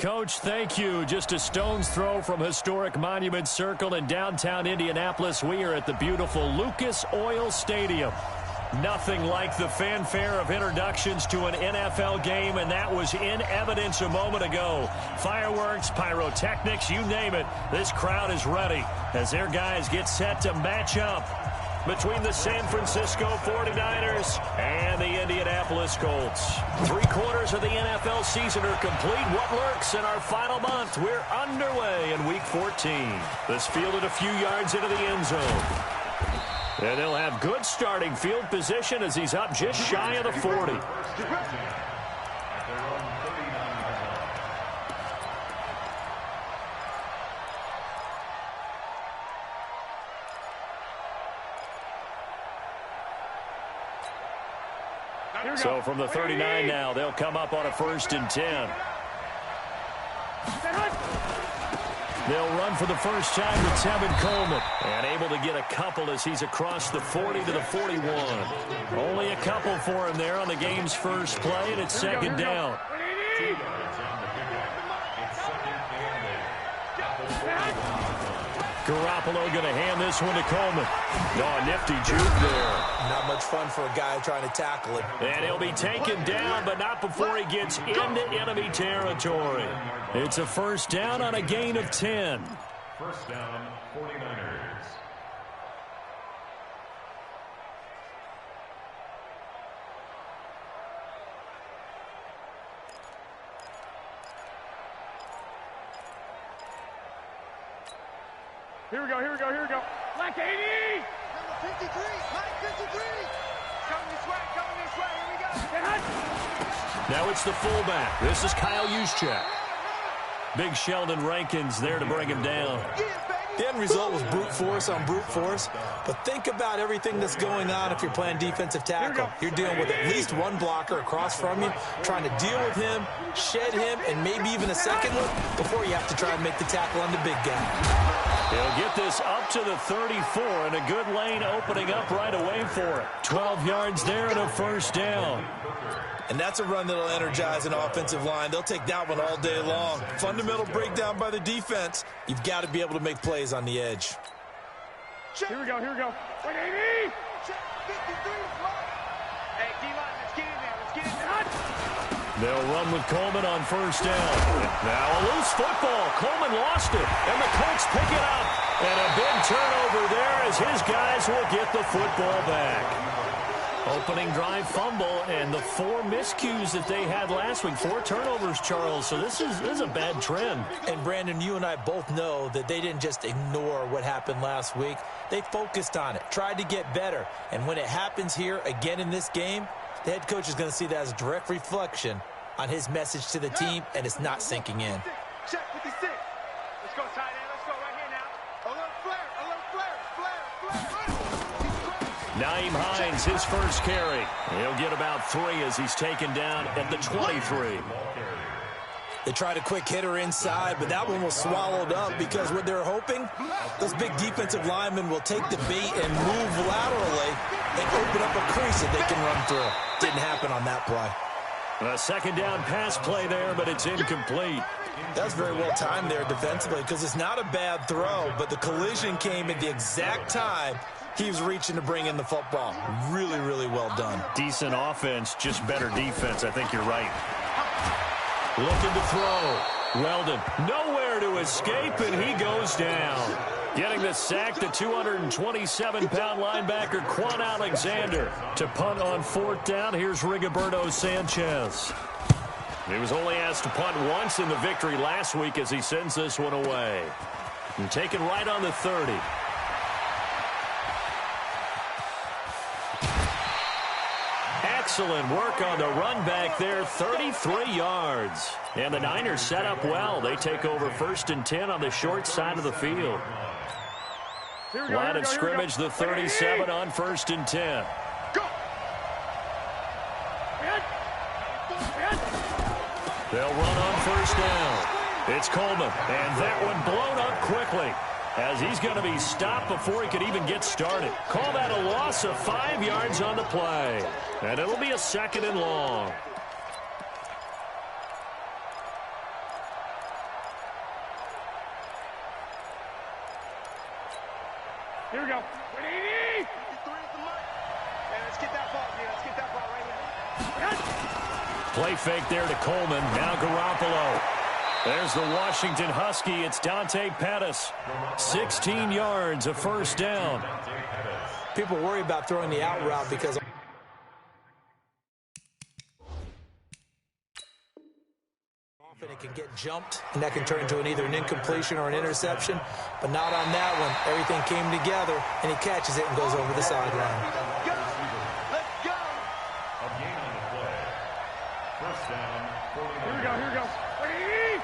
Coach, thank you. Just a stone's throw from historic Monument Circle in downtown Indianapolis. We are at the beautiful Lucas Oil Stadium. Nothing like the fanfare of introductions to an NFL game, and that was in evidence a moment ago. Fireworks, pyrotechnics, you name it. This crowd is ready as their guys get set to match up between the San Francisco 49ers and the Indianapolis Colts. 3/4 of the NFL season are complete. What lurks in our final month? We're underway in Week 14. This fielded a few yards into the end zone. And they'll have good starting field position as he's up just shy of the 40. So from the 39 now, they'll come up on a 1st and 10. They'll run for the first time with Tevin Coleman. And able to get a couple as he's across the 40 to the 41. Only a couple for him there on the game's first play, and it's 2nd down. Garoppolo going to hand this one to Coleman. Oh, a nifty juke there. Not much fun for a guy trying to tackle it. And he'll be taken down, but not before he gets into enemy territory. It's a 1st down on a gain of 10. 1st down, 49ers. Here we go, here we go, here we go. Black 80! Number 53, Mike 53. Coming this way, here we go. Now it's the fullback. This is Kyle Juszczyk. Big Sheldon Rankins there to bring him down. The end result was brute force on brute force, but think about everything that's going on if you're playing defensive tackle. You're dealing with at least one blocker across from you, trying to deal with him, shed him, and maybe even a second look before you have to try and make the tackle on the big guy. He'll get this up to the 34, and a good lane opening up right away for it. 12 yards there and a 1st down. And that's a run that'll energize an offensive line. They'll take that one all day long. Fundamental breakdown by the defense. You've got to be able to make plays on the edge. Here we go, here we go. 180! Check 53, hey, D-line, let's get in there, let's get in there. They'll run with Coleman on 1st down. Now a loose football. Coleman lost it, and the Colts pick it up. And a big turnover there as his guys will get the football back. Opening drive fumble, and the 4 miscues that they had last week. 4 turnovers, Charles. So this is a bad trend. And, Brandon, you and I both know that they didn't just ignore what happened last week. They focused on it, tried to get better. And when it happens here again in this game, the head coach is going to see that as a direct reflection on his message to the team, and it's not sinking in. Check 56. Let's go, tight end. Let's go right here now. A little flare, flare. Naeem Hines, his first carry. He'll get about 3 as he's taken down at the 23. They tried a quick hitter inside, but that one was swallowed up because what they're hoping, those big defensive linemen will take the bait and move laterally and open up a crease that they can run through. Didn't happen on that play. A 2nd down pass play there, but it's incomplete. That's very well timed there defensively because it's not a bad throw, but the collision came at the exact time he was reaching to bring in the football. Really, really well done. Decent offense, just better defense. I think you're right. Looking to throw. Weldon nowhere to escape, and he goes down. Getting the sack, the 227-pound linebacker Quan Alexander to punt on 4th down. Here's Rigoberto Sanchez. He was only asked to punt once in the victory last week as he sends this one away. And taken right on the 30. Excellent work on the run back there, 33 yards. And the Niners set up well. They take over 1st and 10 on the short side of the field. Line of scrimmage, the 37 on 1st and 10. They'll run on 1st down. It's Coleman, and that one blown up quickly as he's going to be stopped before he could even get started. Call that a loss of 5 yards on the play, and it'll be a 2nd and long. Here we go. 180. Let's get that ball, man. Let's get that ball right now. Play fake there to Coleman. Now Garoppolo. There's the Washington Husky. It's Dante Pettis. 16 yards, a first down. People worry about throwing the out route because often it can get jumped, and that can turn into either an incompletion or an interception. But not on that one. Everything came together, and he catches it and goes over the sideline. Let's go. A gain on the play. First down, 49. Here we go. Here we go. 180.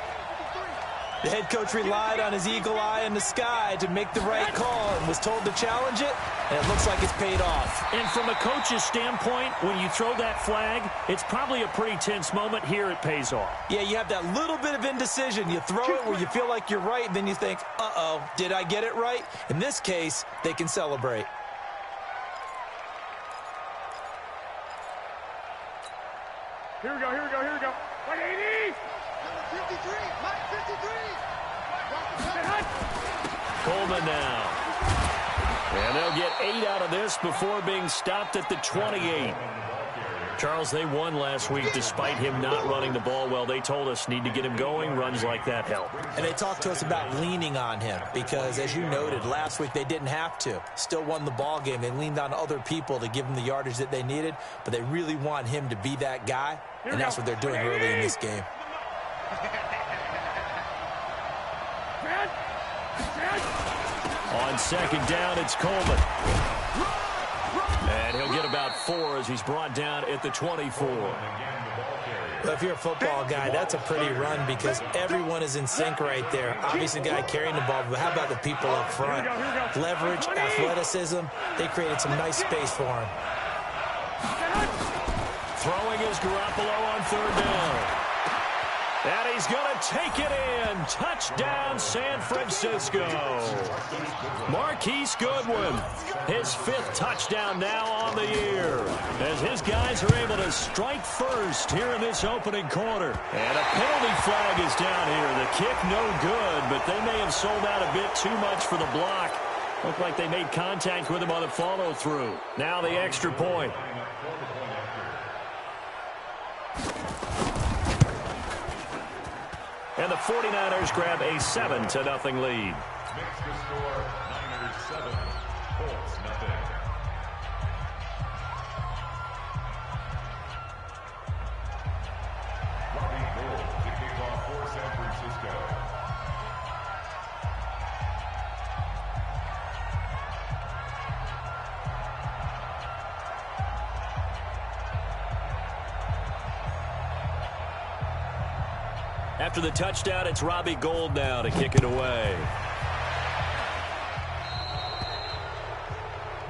The head coach relied on his eagle eye in the sky to make the right call and was told to challenge it, and it looks like it's paid off. And from a coach's standpoint, when you throw that flag, it's probably a pretty tense moment. Here it pays off. Yeah, you have that little bit of indecision. You throw it where you feel like you're right, and then you think, uh-oh, did I get it right? In this case, they can celebrate. Here we go. Here we go. Here we go. 180. Number 53. Mike 53. Coleman now. And they'll get 8 out of this before being stopped at the 28. Charles, they won last week despite him not running the ball well. They told us need to get him going. Runs like that help. And they talked to us about leaning on him because, as you noted, last week they didn't have to. Still won the ball game. They leaned on other people to give them the yardage that they needed, but they really want him to be that guy, and that's what they're doing early in this game. On second down, it's Coleman. And he'll get about 4 as he's brought down at the 24. Well, if you're a football guy, that's a pretty run because everyone is in sync right there. Obviously, the guy carrying the ball, but how about the people up front? Leverage, athleticism, they created some nice space for him. Throwing is Garoppolo on third down. And he's going to take it in. Touchdown, San Francisco. Marquise Goodwin, his 5th touchdown now on the year, as his guys are able to strike first here in this opening quarter. And a penalty flag is down here. The kick no good, but they may have sold out a bit too much for the block. Looked like they made contact with him on the follow-through. Now the extra point. And the 49ers grab a 7-0 lead. Makes the score Niners 7, Colts nothing. Robbie Gould to kick off for San Francisco. After the touchdown, it's Robbie Gould now to kick it away.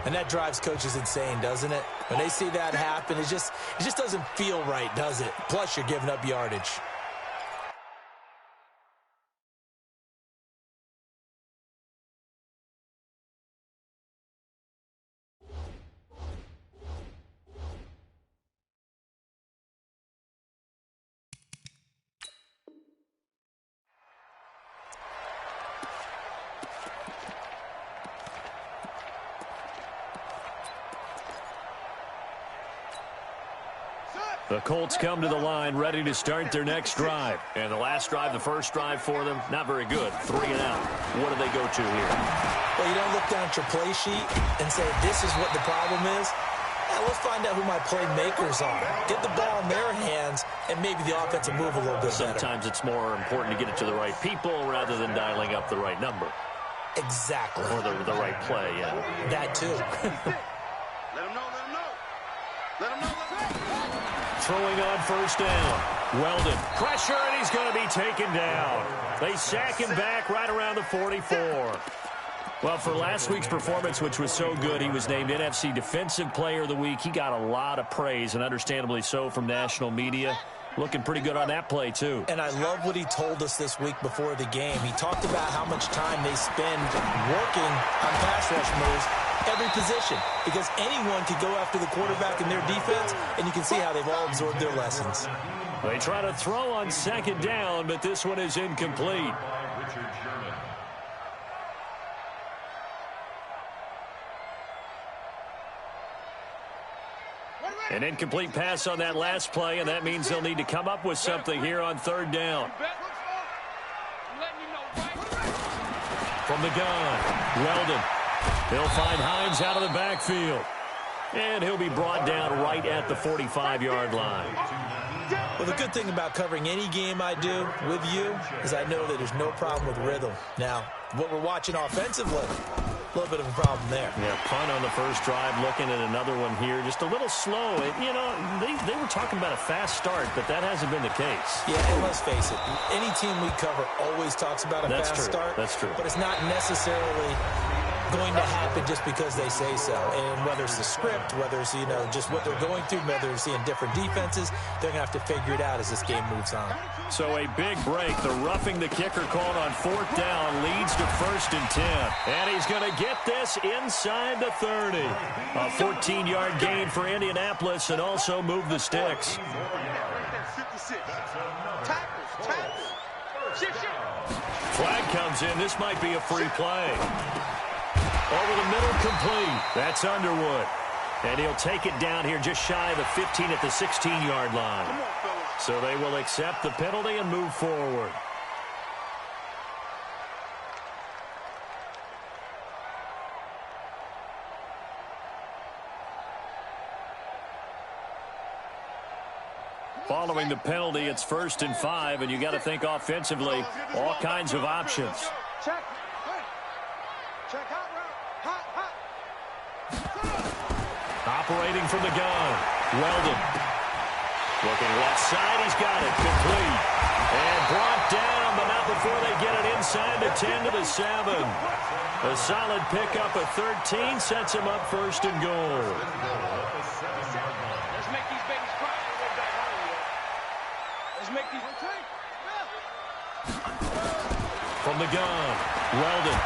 And that drives coaches insane, doesn't it? When they see that happen, it just doesn't feel right, does it? Plus, you're giving up yardage. The Colts come to the line ready to start their next drive. And the last drive, the first drive for them, not very good. 3 and out. What do they go to here? Well, you don't look down at your play sheet and say, this is what the problem is. Yeah, let's find out who my playmakers are. Get the ball in their hands, and maybe the offense will move a little bit better. Sometimes it's more important to get it to the right people rather than dialing up the right number. Exactly. Or the right play, yeah. That, too. Let him know, let him know. Let him know, let him know. Throwing on first down. Weldon. Pressure, and he's going to be taken down. They sack him back right around the 44. Well, for last week's performance, which was so good, he was named NFC Defensive Player of the Week. He got a lot of praise, and understandably so, from national media. Looking pretty good on that play, too. And I love what he told us this week before the game. He talked about how much time they spend working on pass rush moves, every position, because anyone could go after the quarterback in their defense, and you can see how they've all absorbed their lessons. They try to throw on second down, but this one is incomplete. An incomplete pass on that last play, and that means they'll need to come up with something here on third down. From the gun, Weldon. He'll find Hines out of the backfield. And he'll be brought down right at the 45-yard line. Well, the good thing about covering any game I do with you is I know that there's no problem with rhythm. Now, what we're watching offensively, a little bit of a problem there. Yeah, punt on the first drive, looking at another one here. Just a little slow. You know, they were talking about a fast start, but that hasn't been the case. Yeah, and let's face it, any team we cover always talks about a fast start. That's true. But it's not necessarily going to happen just because they say so. And whether it's the script, whether it's, you know, just what they're going through, whether they're seeing different defenses, they're going to have to figure it out as this game moves on. So a big break. The roughing the kicker called on fourth down leads to 1st and 10. And he's going to get this inside the 30. A 14-yard gain for Indianapolis and also move the sticks. Flag comes in. This might be a free play. Over the middle, complete. That's Underwood. And he'll take it down here just shy of the 15 at the 16-yard line. So they will accept the penalty and move forward. Following the penalty, it's 1st and 5, and you got to think offensively, all kinds of options. Check. Check hot route. Hot. Operating from the gun, Weldon. Looking left side, he's got it, complete. And brought down, but not before they get it inside the 10 to the 7. A solid pickup of 13 sets him up 1st and goal. Let's make these babies cry on the way back home. Let's make these... From the gun, Weldon.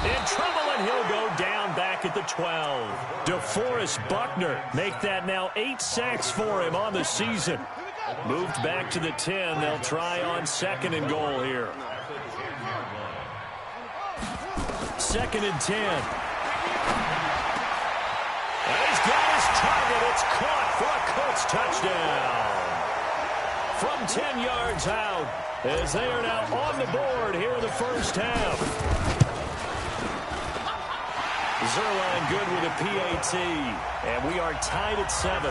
In trouble, and he'll go down back at the 12. DeForest Buckner make that now 8 sacks for him on the season. Moved back to the 10. They'll try on 2nd and goal here. 2nd and 10. And he's got his target. It's caught for a Colts touchdown. From 10 yards out, as they are now on the board here in the first half. Zerline good with a PAT, and we are tied at 7.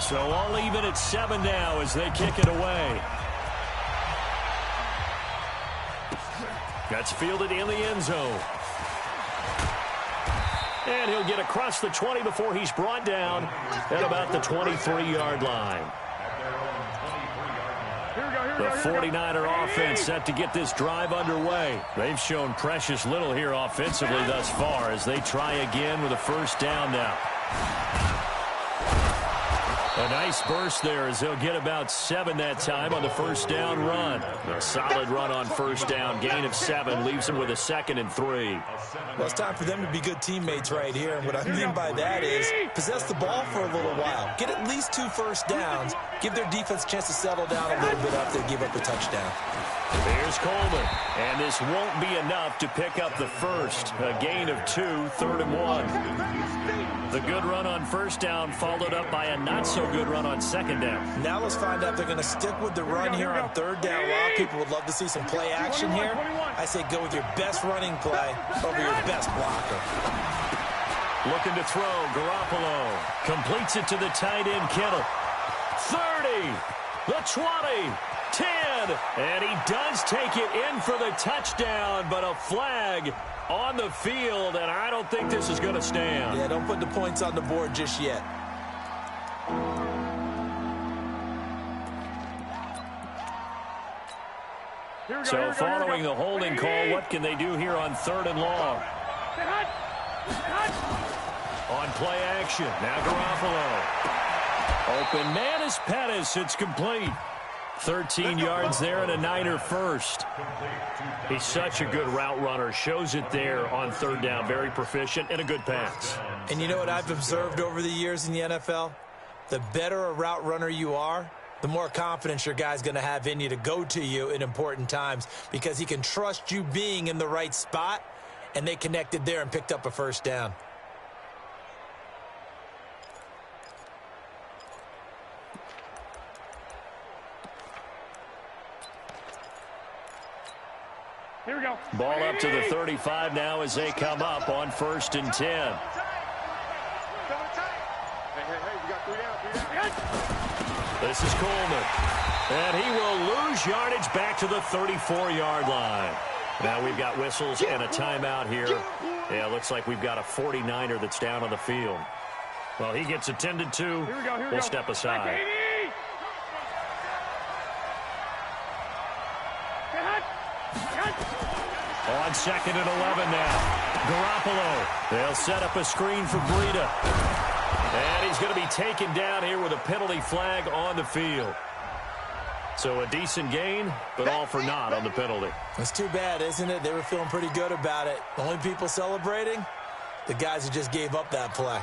So all even at 7 now as they kick it away. That's fielded in the end zone. And he'll get across the 20 before he's brought down at about the 23-yard line. The 49er offense set to get this drive underway. They've shown precious little here offensively thus far as they try again with a 1st down now. A nice burst there as they'll get about 7 that time on the 1st down run. A solid run on 1st down. Gain of 7 leaves them with a 2nd and 3. Well, it's time for them to be good teammates right here. And what I mean by that is possess the ball for a little while. Get at least 2 first downs. Give their defense a chance to settle down a little bit after they give up a touchdown. Here's Coleman. And this won't be enough to pick up the first. A gain of 2, 3rd and 1. The good run on 1st down followed up by a not-so-good run on 2nd down. Now let's find out if they're going to stick with the run here on 3rd down. A lot of people would love to see some play action here. I say go with your best running play over your best blocker. Looking to throw, Garoppolo completes it to the tight end, Kittle. 30, the 20, 10, and he does take it in for the touchdown, but a flag on the field, and I don't think this is going to stand. Yeah, don't put the points on the board just yet. So following the holding call, what can they do here on 3rd and long? On play action, now Garoppolo. Open man is Pettis, it's complete. 13 yards there and a Niner first. He's such a good route runner. Shows it there on 3rd down. Very proficient and a good pass. And you know what I've observed over the years in the NFL? The better a route runner you are, the more confidence your guy's going to have in you to go to you in important times because he can trust you being in the right spot, and they connected there and picked up a 1st down. Here we go. Ball up to the 35 now as they come up on 1st and 10. Hey, we got 3 down. This is Coleman. And he will lose yardage back to the 34-yard line. Now we've got whistles and a timeout here. Yeah, looks like we've got a 49er that's down on the field. Well, he gets attended to. Here we go. We'll step aside. On 2nd and 11 now. Garoppolo. They'll set up a screen for Breida. And he's going to be taken down here with a penalty flag on the field. So a decent gain, but all for naught on the penalty. It's too bad, isn't it? They were feeling pretty good about it. The only people celebrating, the guys who just gave up that play.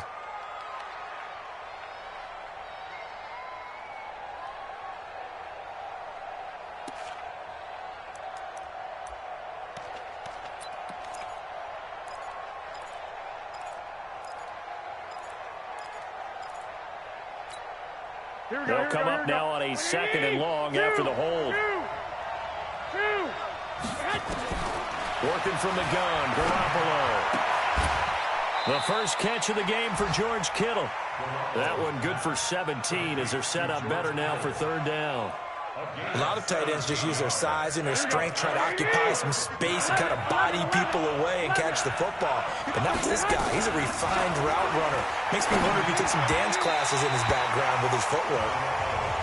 They'll come up now on a 2nd and long after the hold. Working from the gun, Garoppolo. The first catch of the game for George Kittle. That one good for 17 as they're set up better now for 3rd down. A lot of tight ends just use their size and their strength, try to occupy some space and kind of body people away and catch the football. But not this guy. He's a refined route runner. Makes me wonder if he took some dance classes in his background with his footwork.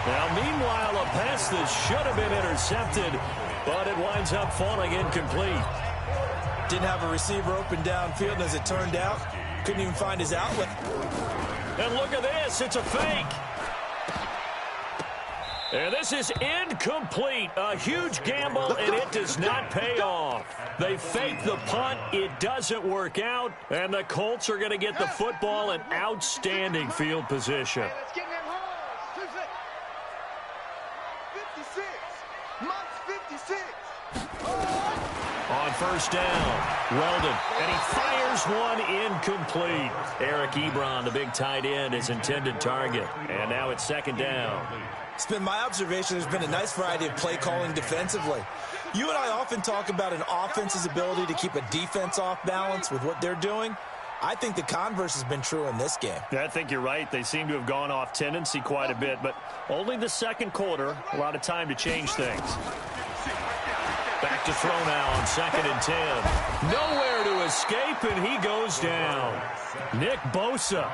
Now, meanwhile, a pass that should have been intercepted, but it winds up falling incomplete. Didn't have a receiver open downfield, and as it turned out, couldn't even find his outlet. And look at this. It's a fake. And this is incomplete. A huge gamble, and it does not pay off. They fake the punt. It doesn't work out. And the Colts are going to get the football in outstanding field position. Let's get in them holes. 56. Month's 56. On 1st down, Weldon, and he fires one incomplete. Eric Ebron, the big tight end, his intended target. And now it's 2nd down. It's been my observation there's been a nice variety of play calling defensively. You and I often talk about an offense's ability to keep a defense off balance with what they're doing. I think the converse has been true in this game. Yeah, I think you're right. They seem to have gone off tendency quite a bit, but only the 2nd quarter, a lot of time to change things. Back to throw now on 2nd and 10. Nowhere to escape, and he goes down. Nick Bosa.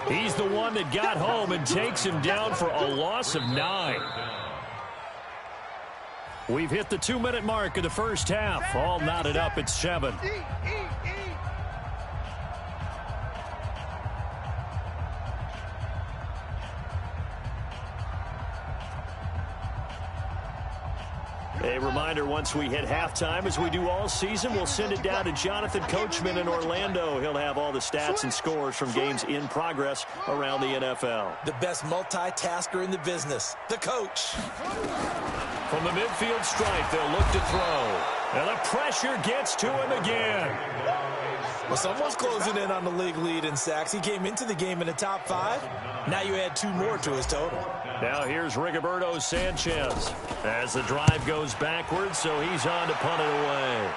He's the one that got home and takes him down for a loss of 9. We've hit the 2-minute mark of the first half. All knotted up at 7. A reminder, once we hit halftime, as we do all season, we'll send it down to Jonathan Coachman in Orlando. He'll have all the stats and scores from games in progress around the NFL. The best multitasker in the business, the coach. From the midfield stripe, they'll look to throw. And the pressure gets to him again. Well, someone's closing in on the league lead in sacks. He came into the game in the top 5. Now you add 2 more to his total. Now here's Rigoberto Sanchez as the drive goes backwards, so he's on to punt it away.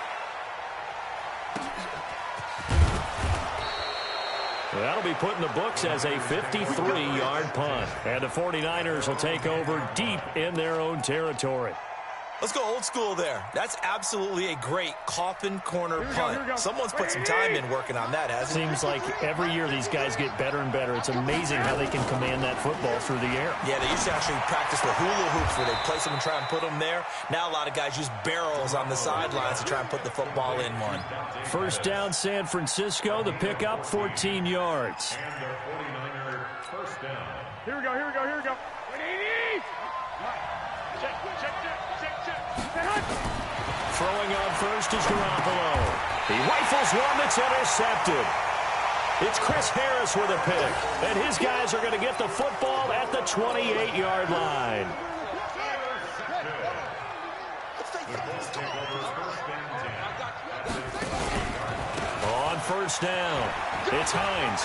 That'll be put in the books as a 53-yard punt. And the 49ers will take over deep in their own territory. Let's go old school there. That's absolutely a great coffin corner punt. Someone's put some time in working on that, hasn't it? Seems like every year these guys get better and better. It's amazing how they can command that football through the air. Yeah, they used to actually practice with hula hoops where they place them and try and put them there. Now a lot of guys use barrels on the sidelines to try and put the football in one. 1st down, San Francisco. The pickup, 14 yards. Here we go. Throwing on first is Garoppolo. He rifles one that's intercepted. It's Chris Harris with a pick. And his guys are going to get the football at the 28-yard line. On 1st down, it's Hines.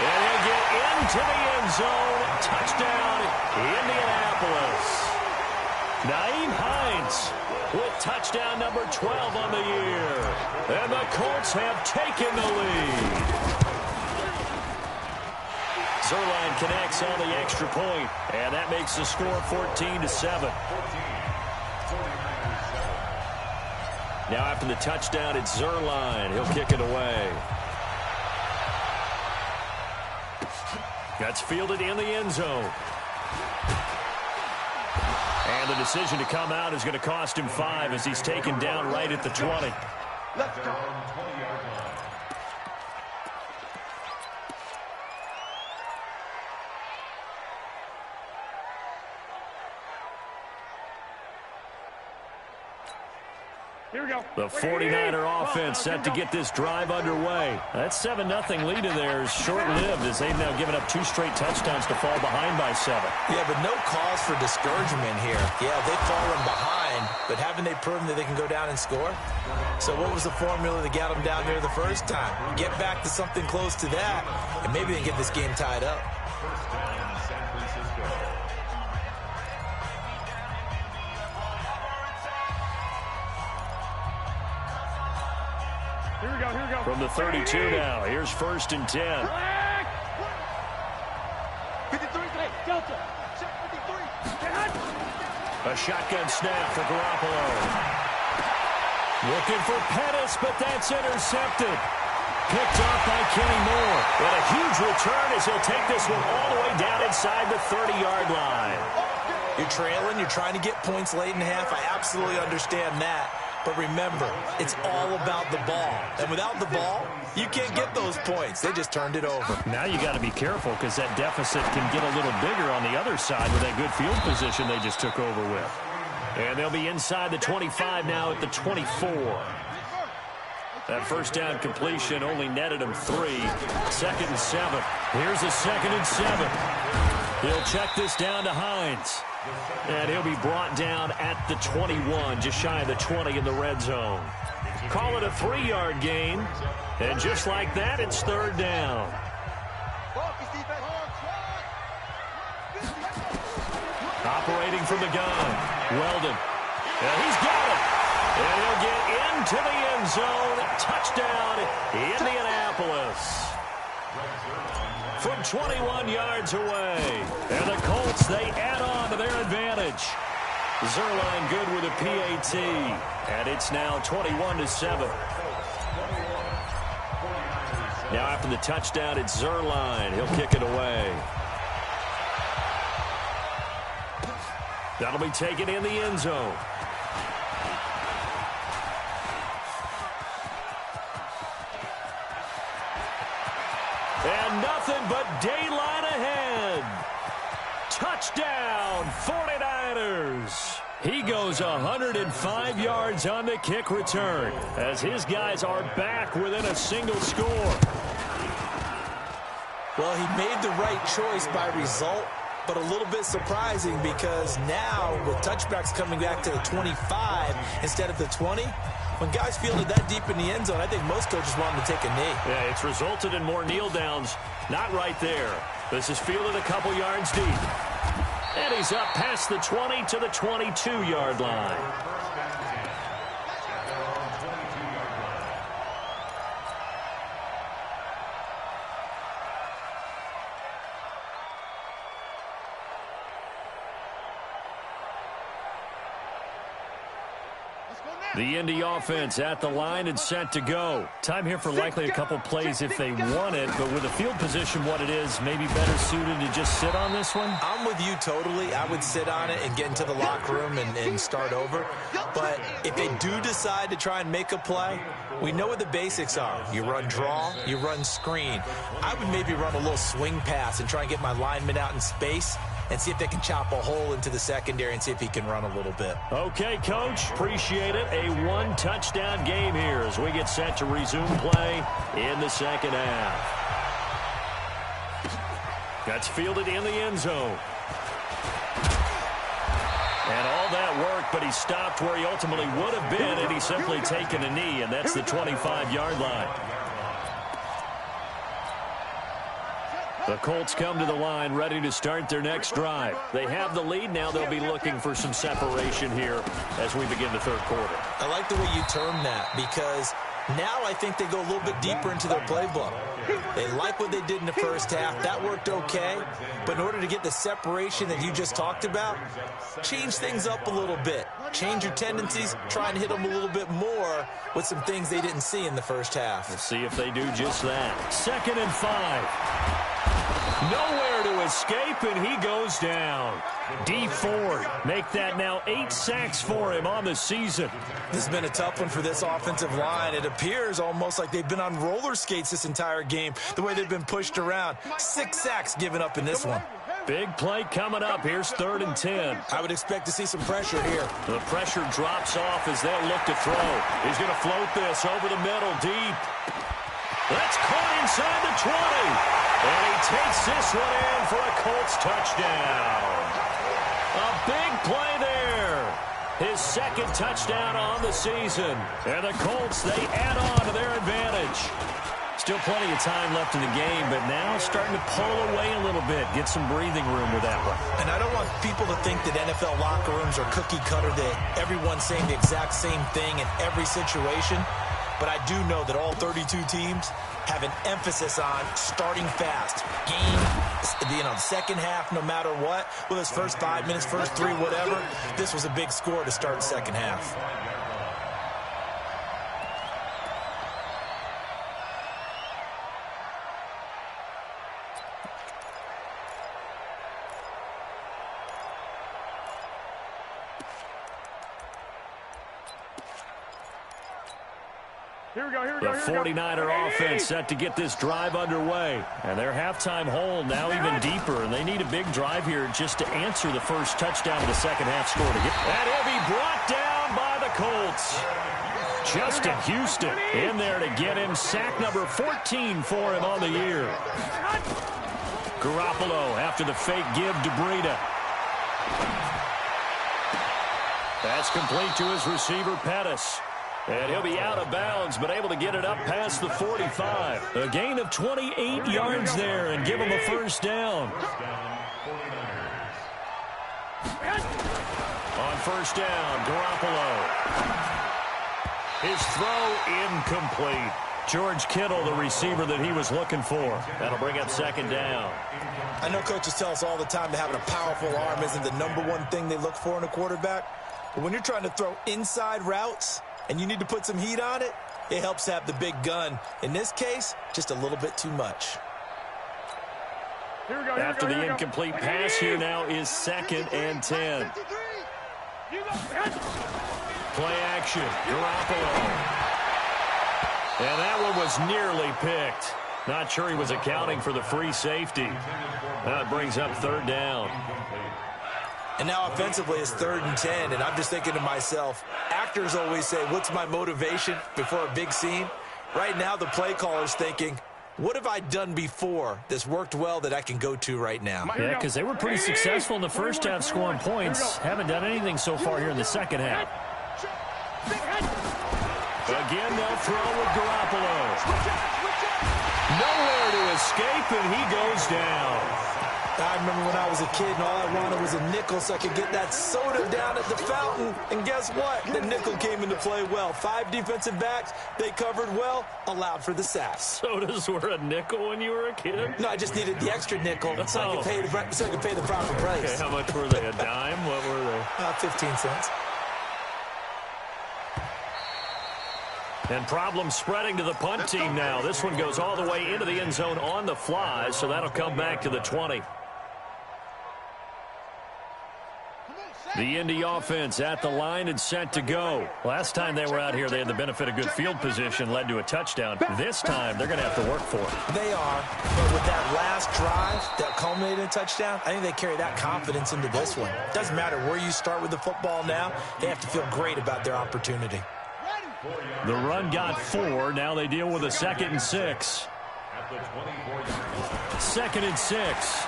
And he'll get into the end zone. Touchdown, Indianapolis. Nyheim Hines with touchdown number 12 on the year. And the Colts have taken the lead. Zuerlein connects on the extra point, and that makes the score 14-7. Now after the touchdown, it's Zuerlein. He'll kick it away. That's fielded in the end zone. And the decision to come out is going to cost him 5 as he's taken down right at the 20. Let's go. Here we go. The 49er offense set to get this drive underway. That 7-0 lead of theirs short-lived as they've now given up 2 straight touchdowns to fall behind by 7. Yeah, but no cause for discouragement here. Yeah, they've fallen behind, but haven't they proven that they can go down and score? So what was the formula to get them down there the first time? Get back to something close to that, and maybe they can get this game tied up. Here we go, here we go. From the 32 now, here's 1st and 10. 53, Delta. Check 53. A shotgun snap for Garoppolo. Looking for Pettis, but that's intercepted. Picked off by Kenny Moore. And a huge return as he'll take this one all the way down inside the 30-yard line. You're trailing, you're trying to get points late in the half. I absolutely understand that. But remember, it's all about the ball. And without the ball, you can't get those points. They just turned it over. Now you got to be careful because that deficit can get a little bigger on the other side with that good field position they just took over with. And they'll be inside the 25 now at the 24. That first down completion only netted him 3. 2nd and 7. Here's a 2nd and 7. He'll check this down to Hines. And he'll be brought down at the 21, just shy of the 20 in the red zone. Call it a 3-yard gain. And just like that, it's 3rd down. Operating from the gun, Weldon. And he's got it. And he'll get into the end zone. Touchdown, Indianapolis. From 21 yards away. And the Colts, they add on to their advantage. Zuerlein good with a PAT. And it's now 21-7. Now after the touchdown, it's Zuerlein. He'll kick it away. That'll be taken in the end zone. And nothing but daylight ahead. Touchdown, 49ers. He goes 105 yards on the kick return as his guys are back within a single score. Well, he made the right choice by result, but a little bit surprising because now with touchbacks coming back to the 25 instead of the 20, when guys fielded that deep in the end zone, I think most coaches want them to take a knee. Yeah, it's resulted in more kneel downs. Not right there. This is fielded a couple yards deep. And he's up past the 20 to the 22-yard line. The Indy offense at the line and set to go. Time here for likely a couple plays if they want it, but with the field position what it is, maybe better suited to just sit on this one? I'm with you totally. I would sit on it and get into the locker room and start over. But if they do decide to try and make a play, we know what the basics are. You run draw, you run screen. I would maybe run a little swing pass and try and get my lineman out in space and see if they can chop a hole into the secondary and see if he can run a little bit. Okay, Coach. Appreciate it. A one-touchdown game here as we get set to resume play in the second half. That's fielded in the end zone. And all that work, but he stopped where he ultimately would have been, and he's simply taken a knee, and that's the 25-yard line. The Colts come to the line ready to start their next drive. They have the lead. Now they'll be looking for some separation here as we begin the third quarter. I like the way you term that because now I think they go a little bit deeper into their playbook. They like what they did in the first half. That worked okay. But in order to get the separation that you just talked about, change things up a little bit. Change your tendencies. Try and hit them a little bit more with some things they didn't see in the first half. We'll see if they do just that. 2nd and 5. Nowhere to escape, and he goes down. D Ford make that now 8 sacks for him on the season. This has been a tough one for this offensive line. It appears almost like they've been on roller skates this entire game, the way they've been pushed around. 6 sacks given up in this one. Big play coming up. Here's 3rd and 10. I would expect to see some pressure here. The pressure drops off as they'll look to throw. He's going to float this over the middle deep. That's caught inside the 20. And he takes this one in for a Colts touchdown. A big play there. His 2nd touchdown on the season. And the Colts, they add on to their advantage. Still plenty of time left in the game, but now starting to pull away a little bit. Get some breathing room with that one. And I don't want people to think that NFL locker rooms are cookie cutter, that everyone's saying the exact same thing in every situation. But I do know that all 32 teams have an emphasis on starting fast. Game, the second half, no matter what, whether it's first 5 minutes, first 3, whatever, this was a big score to start the second half. The 49er offense set to get this drive underway. And their halftime hole now even deeper. And they need a big drive here just to answer the first touchdown of the second half score. That he'll be brought down by the Colts. Justin Houston in there to get him sack number 14 for him on the year. Garoppolo after the fake give to Breida. That's complete to his receiver, Pettis. And he'll be out of bounds, but able to get it up past the 45. A gain of 28 yards there and give him a first down. On first down, Garoppolo. His throw incomplete. George Kittle, the receiver that he was looking for. That'll bring up 2nd down. I know coaches tell us all the time that having a powerful arm isn't the #1 thing they look for in a quarterback. But when you're trying to throw inside routes and you need to put some heat on it, it helps to have the big gun. In this case, just a little bit too much. After the incomplete pass, here now is 2nd and 10. Play action, Garoppolo. And that one was nearly picked. Not sure he was accounting for the free safety. That brings up 3rd down. And now offensively it's 3rd and 10, and I'm just thinking to myself, actors always say, what's my motivation before a big scene? Right now the play caller's thinking, what have I done before that's worked well that I can go to right now? Yeah, because they were pretty successful in the first half scoring points. Haven't done anything so far here in the second half. Again, they'll throw with Garoppolo. Nowhere to escape, and he goes down. I remember when I was a kid and all I wanted was a nickel so I could get that soda down at the fountain. And guess what? The nickel came into play well. 5 defensive backs, they covered well, allowed for the sacks. Sodas were a nickel when you were a kid? No, I just needed the extra nickel so I could pay the proper price. Okay, how much were they? A dime? What were they? 15 cents. And problems spreading to the punt team now. This one goes all the way into the end zone on the fly, so that'll come back to the 20. The Indy offense at the line and set to go. Last time they were out here, they had the benefit of good field position, led to a touchdown. This time, they're going to have to work for it. They are, but with that last drive that culminated in a touchdown, I think they carry that confidence into this one. Doesn't matter where you start with the football now, they have to feel great about their opportunity. The run got 4. Now they deal with a 2nd and 6. 2nd and 6.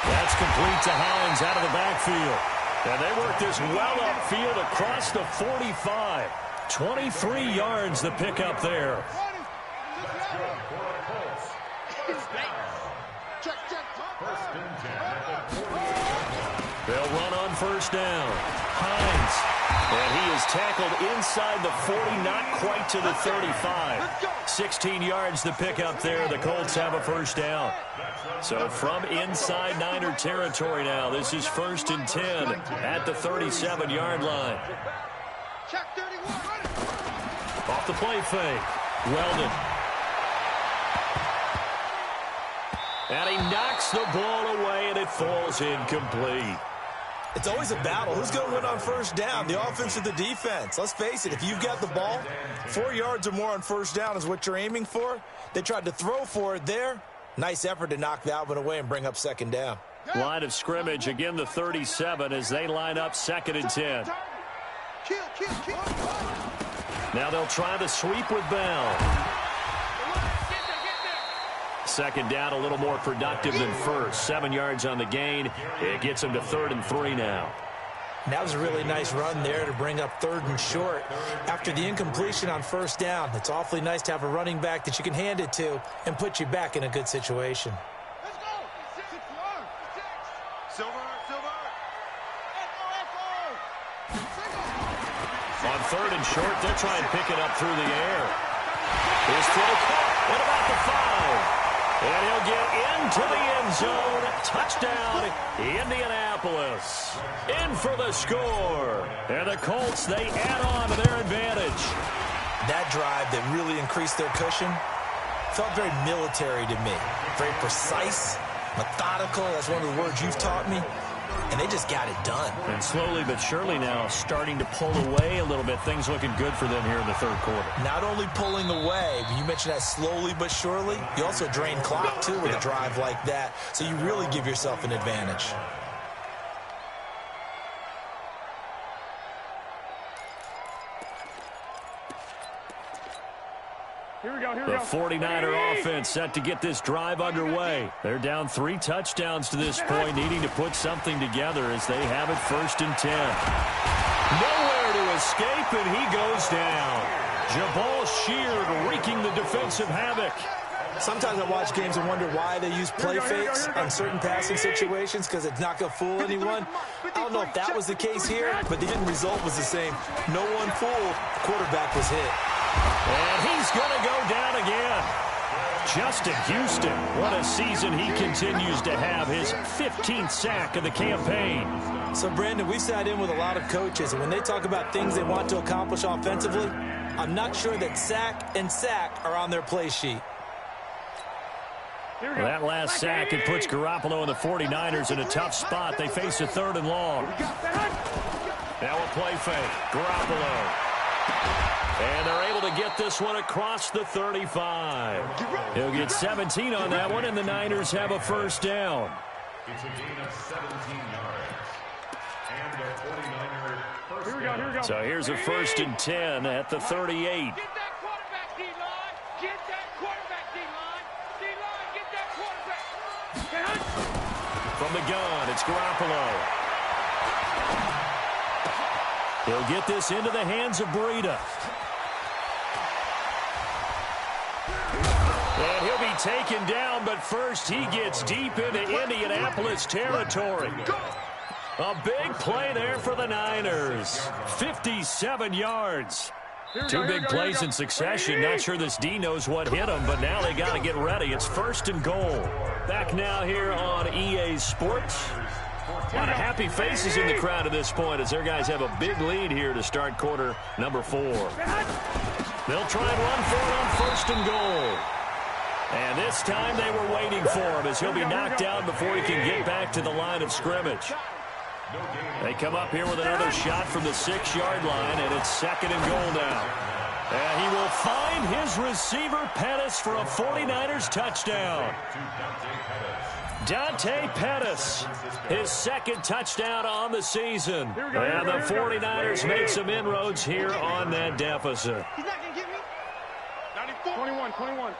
That's complete to Hines out of the backfield. And they work this well upfield across the 45. 23 yards the pickup there. They'll run on first down. Hines. And he is tackled inside the 40, not quite to the 35. 16 yards to pick up there. The Colts have a first down. So from inside Niner territory now, this is 1st and 10 at the 37-yard line. Off the play fake. Weldon. And he knocks the ball away, and it falls incomplete. It's always a battle. Who's going to win on first down, the offense or the defense? Let's face it, if you've got the ball, 4 yards or more on first down is what you're aiming for. They tried to throw for it there. Nice effort to knock that one away and bring up second down. Line of scrimmage, again the 37 as they line up 2nd and 10. Now they'll try the sweep with Bell. Second down, a little more productive than first. 7 yards on the gain. It gets them to 3rd and 3 now. And that was a really nice run there to bring up 3rd and short. After the incompletion on first down, it's awfully nice to have a running back that you can hand it to and put you back in a good situation. Let's go. Silver. On 3rd and short, they'll try and pick it up through the air. His throw caught at about the 5. And he'll get into the end zone. Touchdown, Indianapolis. In for the score. And the Colts, they add on to their advantage. That drive that really increased their cushion felt very military to me. Very precise, methodical. That's one of the words you've taught me. And they just got it done. And slowly but surely now starting to pull away a little bit. Things looking good for them here in the 3rd quarter. Not only pulling away, but you mentioned that slowly but surely. You also drain clock, too, with a drive like that. So you really give yourself an advantage. The 49er offense set to get this drive underway. They're down 3 touchdowns to this point, needing to put something together as they have it 1st and 10. Nowhere to escape, and he goes down. Jabal Sheard wreaking the defensive havoc. Sometimes I watch games and wonder why they use play fakes on certain passing situations because it's not going to fool anyone. I don't know if that was the case here, but the end result was the same. No one fooled. The quarterback was hit. And he's going to go down again. Justin Houston, what a season he continues to have. His 15th sack of the campaign. So, Brandon, we sat in with a lot of coaches, and when they talk about things they want to accomplish offensively, I'm not sure that sack and sack are on their play sheet. Well, that last sack, it puts Garoppolo and the 49ers in a tough spot. They face a 3rd and long. Now a play fake. Garoppolo. And they're able to get this one across the 35. He'll get 17 on that one, and the Niners have a first down. It's a gain of 17 yards. And the 49er Here we go. So here's a 1st and 10 at the 38. Get that quarterback, D-line. Get that quarterback, D-line. D-line, get that quarterback. From the gun, it's Garoppolo. He'll get this into the hands of Breida. And he'll be taken down, but first he gets deep into Indianapolis territory. A big play there for the Niners. 57 yards. 2 big plays in succession. Not sure this D knows what hit him, but now they got to get ready. It's 1st and goal. Back now here on EA Sports. A lot of happy faces in the crowd at this point as their guys have a big lead here to start quarter number 4. They'll try and run for it on 1st and goal. And this time they were waiting for him as he'll be knocked down before he can get back to the line of scrimmage. They come up here with another shot from the 6-yard line, and it's 2nd and goal now. And he will find his receiver, Pettis, for a 49ers touchdown. Dante Pettis, his 2nd touchdown on the season. And the 49ers make some inroads here on that deficit. He's not going to get me. 21.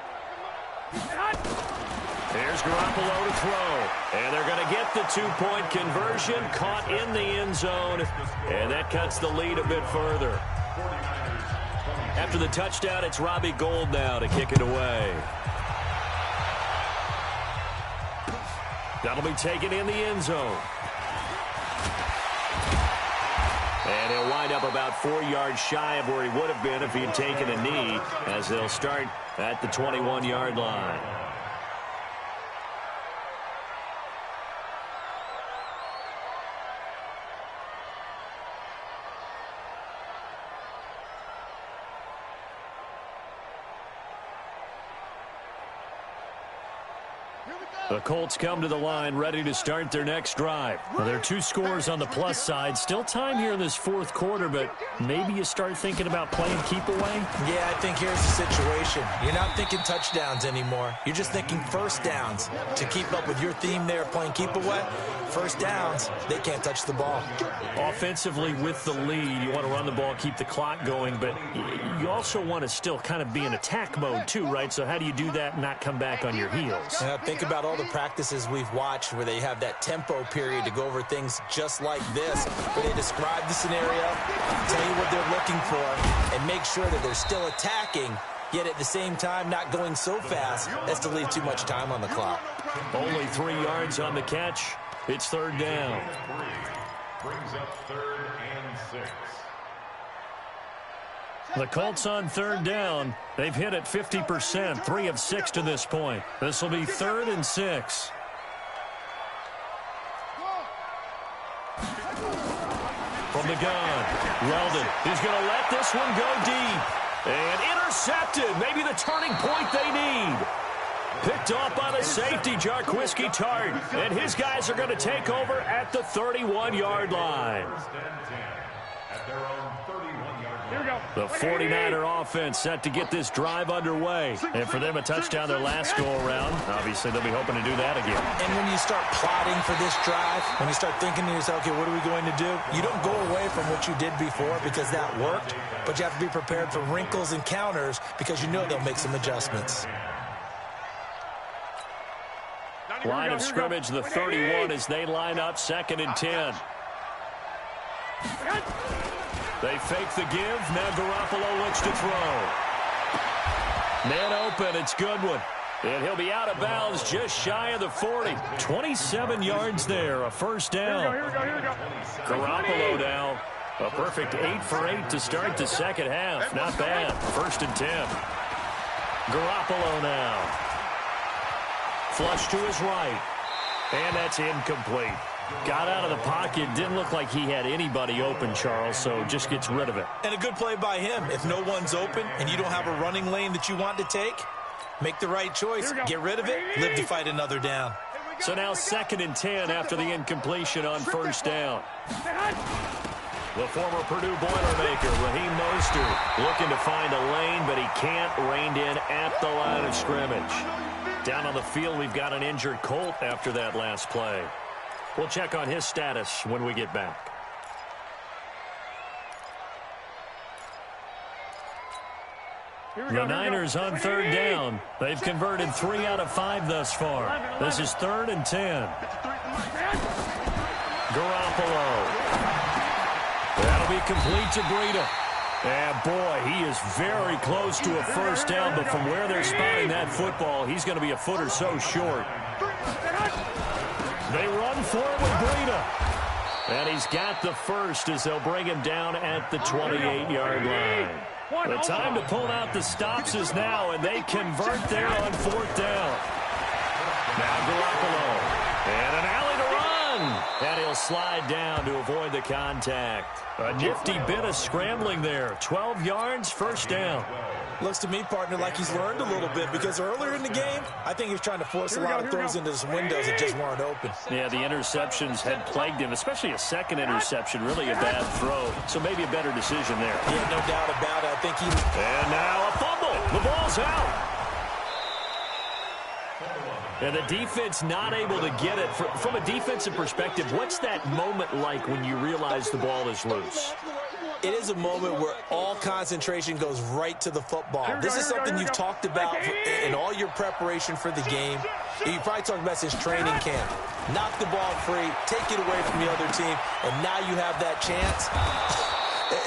Here's Garoppolo to throw. And they're going to get the 2-point conversion, caught in the end zone. And that cuts the lead a bit further. After the touchdown, it's Robbie Gould now to kick it away. That'll be taken in the end zone. And he'll wind up about 4 yards shy of where he would have been if he had taken a knee, as they'll start at the 21-yard line. The Colts come to the line ready to start their next drive. Well, there are 2 scores on the plus side. Still time here in this fourth quarter, but maybe you start thinking about playing keep away? Yeah, I think here's the situation. You're not thinking touchdowns anymore. You're just thinking first downs. To keep up with your theme there, playing keep away, first downs, they can't touch the ball. Offensively with the lead, you want to run the ball, keep the clock going, but you also want to still kind of be in attack mode too, right? So how do you do that and not come back on your heels? Think about all the practices we've watched where they have that tempo period to go over things just like this, where they describe the scenario, tell you what they're looking for, and make sure that they're still attacking, yet at the same time not going so fast as to leave too much time on the clock. Only 3 yards on the catch. It's third down. Brings up 3rd and 6. The Colts on third down. They've hit it 50%, 3 of 6 to this point. This will be 3rd and 6. From the gun, Weldon is going to let this one go deep. And intercepted. Maybe the turning point they need. Picked off by the safety, Jarquiski Tart. And his guys are going to take over at the 31-yard line. The 49er offense set to get this drive underway. And for them, a touchdown their last go-around. Obviously, they'll be hoping to do that again. And when you start plotting for this drive, when you start thinking to yourself, okay, what are we going to do? You don't go away from what you did before because that worked, but you have to be prepared for wrinkles and counters because you know they'll make some adjustments. Line of scrimmage, the 31, as they line up 2nd and 10. They fake the give. Now Garoppolo looks to throw. Man open. It's Goodwin. And he'll be out of bounds just shy of the 40. 27 yards there. A first down. Here we go. Garoppolo now. A perfect 8 for 8 to start the second half. Not bad. 1st and 10. Garoppolo now. Flush to his right. And that's incomplete. Got out of the pocket. Didn't look like he had anybody open, Charles, so just gets rid of it. And a good play by him. If no one's open and you don't have a running lane that you want to take, make the right choice. Get rid of it. Live to fight another down. So now 2nd and 10 after the incompletion on first down. The former Purdue Boilermaker, Raheem Mostert, looking to find a lane, but he can't. Reined in at the line of scrimmage. Down on the field, we've got an injured Colt after that last play. We'll check on his status when we get back. The Niners on third down. They've converted 3 out of 5 thus far. This is 3rd and 10. Garoppolo. That'll be complete to Breida. And, boy, he is very close to a first down, but from where they're spotting that football, he's going to be a foot or so short. They run for it with Breida. And he's got the first as they'll bring him down at the 28-yard line. The time to pull out the stops is now, and they convert there on 4th down. Now Garoppolo. And an alley to run. And he'll slide down to avoid the contact. A nifty bit of scrambling there. 12 yards, first down. Looks to me, partner, like he's learned a little bit because earlier in the game, I think he was trying to force a lot of throws into some windows that just weren't open. Yeah, the interceptions had plagued him, especially a second interception, really a bad throw. So maybe a better decision there. Yeah, no doubt about it. I think he... And now a fumble. The ball's out. And the defense not able to get it. From a defensive perspective, what's that moment like when you realize the ball is loose? It is a moment where all concentration goes right to the football. This is something you've talked about in all your preparation for the game. You probably talked about since training camp. Knock the ball free, take it away from the other team, and now you have that chance.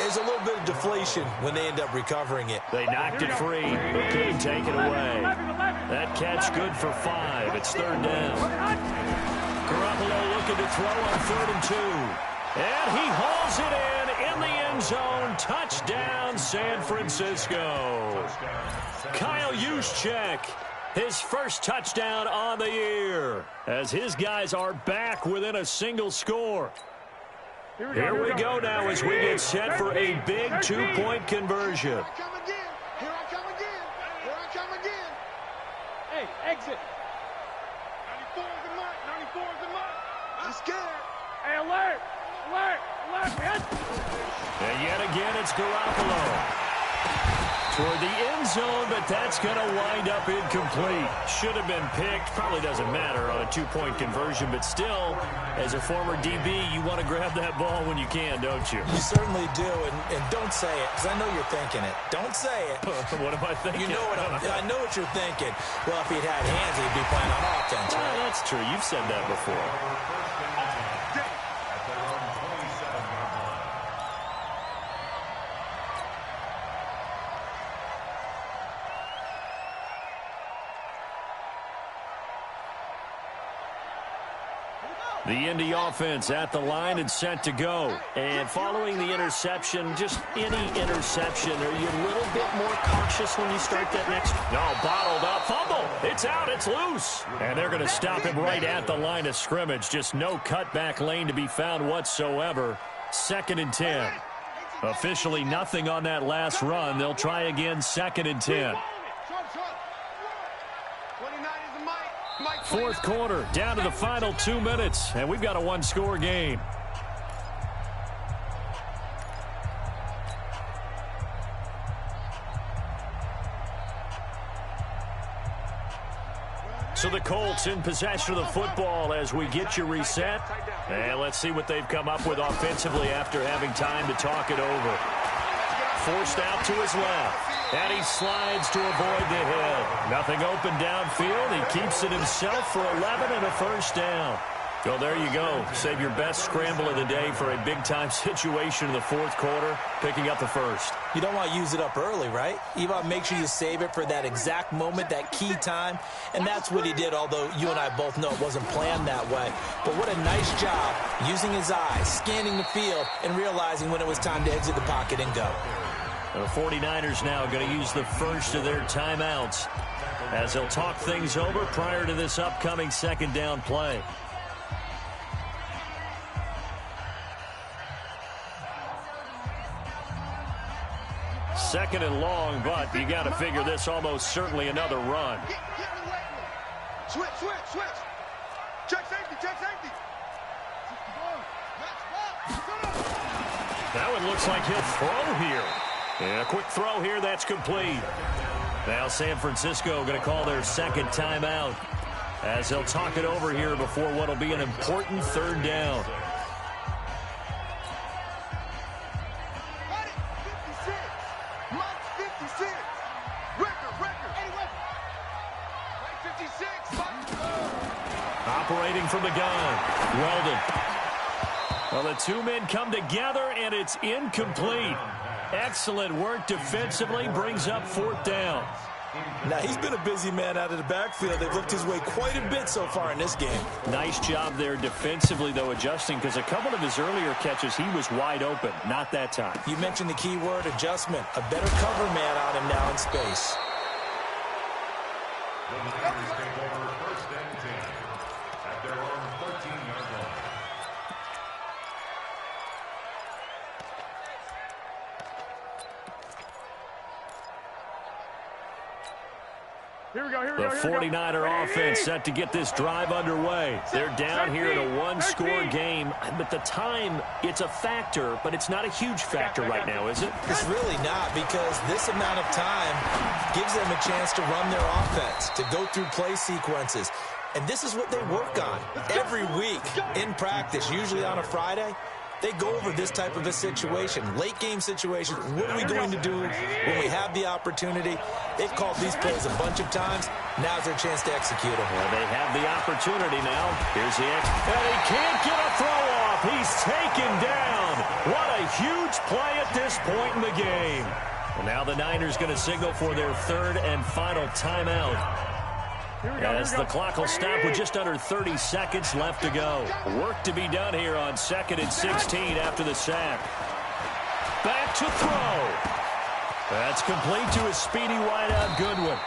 There's a little bit of deflation when they end up recovering it. They knocked it free, but couldn't take it away. That catch good for 5. It's 3rd down. Garoppolo looking to throw on 3rd and 2. And he hauls it in in the end zone. Touchdown, San Francisco. Kyle Juszczyk, his first touchdown on the year, as his guys are back within a single score. Here we go now as we get set for a big two-point conversion. Here I come again. Here I come again. Here I come again. Hey, exit. 94 is the mark. 94 is the mark. I'm scared. Hey, alert. Alert. Alert, man. And yet again, it's Garoppolo toward the end zone, but that's going to wind up incomplete. Should have been picked. Probably doesn't matter on a two-point conversion, but still, as a former DB, you want to grab that ball when you can, don't you? You certainly do, and don't say it, because I know you're thinking it. Don't say it. What am I thinking? You know I know what you're thinking. Well, if he'd had hands, he'd be playing on offense, Well, right? that's true. You've said that before. The Indy offense at the line and set to go. And following the interception, just any interception, are you a little bit more cautious when you start that next? No, bottled up. Fumble. It's out. It's loose. And they're going to stop him right at the line of scrimmage. Just no cutback lane to be found whatsoever. 2nd and 10. Officially nothing on that last run. They'll try again 2nd and 10. 29 is the mic. Fourth quarter, down to the final 2 minutes, and we've got a one-score game. So the Colts in possession of the football as we get you reset. And let's see what they've come up with offensively after having time to talk it over. Forced out to his left. And he slides to avoid the hit. Nothing open downfield. He keeps it himself for 11 and a first down. Well, there you go. Save your best scramble of the day for a big-time situation in the fourth quarter, picking up the first. You don't want to use it up early, right? You want to make sure you save it for that exact moment, that key time. And that's what he did, although you and I both know it wasn't planned that way. But what a nice job using his eyes, scanning the field, and realizing when it was time to exit the pocket and go. The 49ers now going to use the first of their timeouts as they'll talk things over prior to this upcoming second down play. Second and long, but you got to figure this almost certainly another run. Switch. Check safety. That one looks like he'll throw here. And a quick throw here, that's complete. Now San Francisco going to call their second timeout as they'll talk it over here before what will be an important third down. Operating from the gun, Weldon. Well, the two men come together, and it's incomplete. Excellent work defensively, brings up fourth down. Now, he's been a busy man out of the backfield. They've looked his way quite a bit so far in this game. Nice job there defensively, though, adjusting, because a couple of his earlier catches, he was wide open. Not that time. You mentioned the key word, adjustment. A better cover man on him now in space. The 49er offense set to get this drive underway. They're down here in a one-score game, but the time, it's a factor, but it's not a huge factor right now, is it? It's really not, because this amount of time gives them a chance to run their offense, to go through play sequences. And this is what they work on every week in practice, usually on a Friday. They go over this type of a situation, late-game situation. What are we going to do when we have the opportunity? They've called these plays a bunch of times. Now's their chance to execute them. Well, they have the opportunity now. Here's the and he can't get a throw off. He's taken down. What a huge play at this point in the game. Well, now the Niners going to signal for their third and final timeout. As the clock will stop with just under 30 seconds left to go. Work to be done here on 2nd and 16 after the sack. back to throw. That's complete to a speedy wideout Goodwin.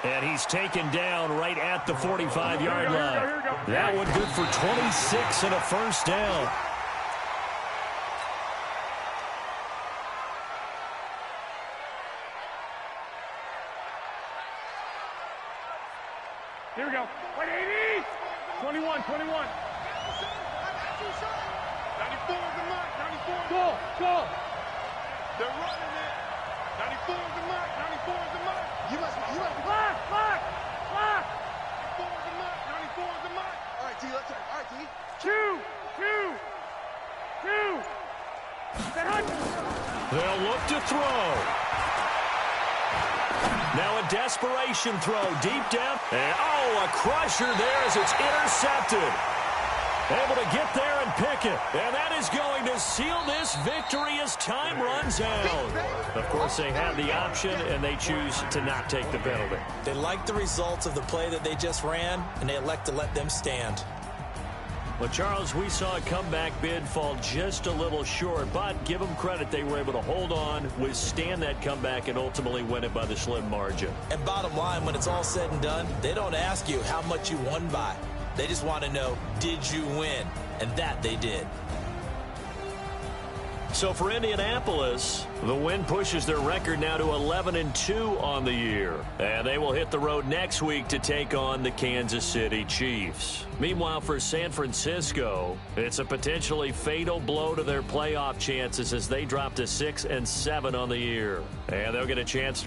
And he's taken down right at the 45-yard line. That one good for 26 and a first down. Here we go. 180. 21, 21. 94 is the mark. 94. Go. They're running it. 94 is the mark. 94 is the mark. You must be. Mark. 94 is the mark. 94 is the mark. All right, D, let's turn. All right, D. Two. They'll look to throw. Now a desperation throw deep down. And, a crusher there as it's intercepted. Able to get there and pick it. And that is going to seal this victory as time runs out. Of course, they have the option, and they choose to not take the penalty. They like the results of the play that they just ran, and they elect to let them stand. Well, Charles, we saw a comeback bid fall just a little short, but give them credit. They were able to hold on, withstand that comeback, and ultimately win it by the slim margin. And bottom line, when it's all said and done, they don't ask you how much you won by. They just want to know, did you win? And that they did. So for Indianapolis, the win pushes their record now to 11-2 on the year. And they will hit the road next week to take on the Kansas City Chiefs. Meanwhile, for San Francisco, it's a potentially fatal blow to their playoff chances as they drop to 6-7 on the year. And they'll get a chance to